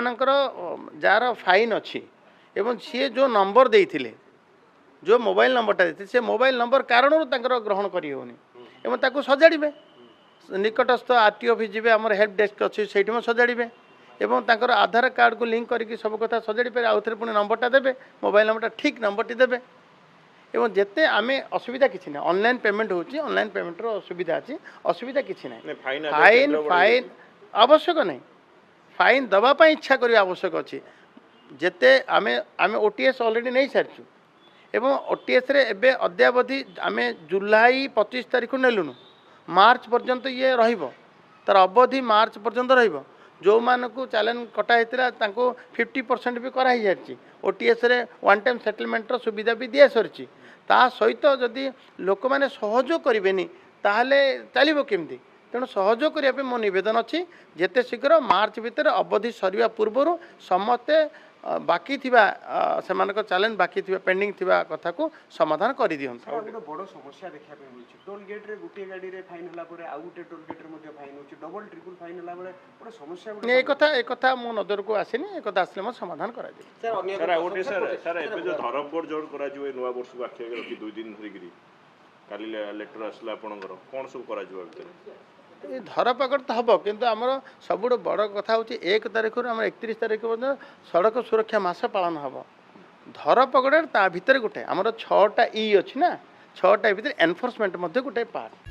मानकर jar fine अच्छी एवं सी जो नंबर देते जो मोबाइल नंबरटा देते से मोबाइल नंबर कारण ग्रहण करी होनी एवं ताको सजाड़े निकटस्थ आरटीओ ऑफिस जी आम हेल्प डेस्क अच्छी से सजाड़े एवं तांकर आधार कार्ड को लिंक करके सब कथा सजाड़ी पारे आउ थे पुणी नंबरटा देवे मोबाइल नंबरटा ठीक नंबरटी देवे एवं जिते आम असुविधा किसी ना ऑनलाइन पेमेंट होची ऑनलाइन पेमेंट रो असुविधा अच्छी असुविधा किसी ना फाइन फाइन आवश्यक नहीं फाइन दवापाई इच्छा करवा आवश्यक अच्छी जिते आम आम ओटीएस ऑलरेडी नहीं सारी एवं ओटीएस रे एबे अद्यावधि आम जुलाई 25 तारीख नेलुनु मार्च पर्यंत ये रहिबो तार अवधि मार्च पर्यंत रहिबो जो मानक चैलेंज कटा होता 50% भी कराई जाती ओटीएस रे वन टाइम सेटलमेंट सुविधा भी दिया सरी ता सहित जदि लोक मैंने सहयोग करेंगे ताहले चलो केमती तेणु सहयोग करने मो नवेदन अच्छी जिते शीघ्र मार्च भितर अवधि सरवा पूर्व समस्ते बाकी से चैलेंज बाकी पेंडिंग कथा को समाधान कर दिंतु बड़ समस्या देखा टोल गेट रे गोटे गाड़ी रे फाइन हला परे आ गोटे टोल गेट रे मध्ये फाइन होची डबल ट्रिपल फाइन हला बळे बड़ समस्या एक कथा मो नजर को आसीनी एक कथा आसले मो समाधान करा दे सर गोटे सर एबे जो धरमपुर जोड़ करा जो नवा वर्ष को आखे रखी 2 दिन धरि गिरी काली लेटर आसला आपनकर कोन सब करा जो भीतर धरपकड़ तो हम किंतु आमर सब बड़ कथा हूँ 1 तारीख आम 31 तारीख सड़क सुरक्षा मास पालन हम धरपकड़ ता भितर गोटे आमर 6टा ई अच्छी ना 6टा भितर एनफोर्समेंट गोटे पार्ट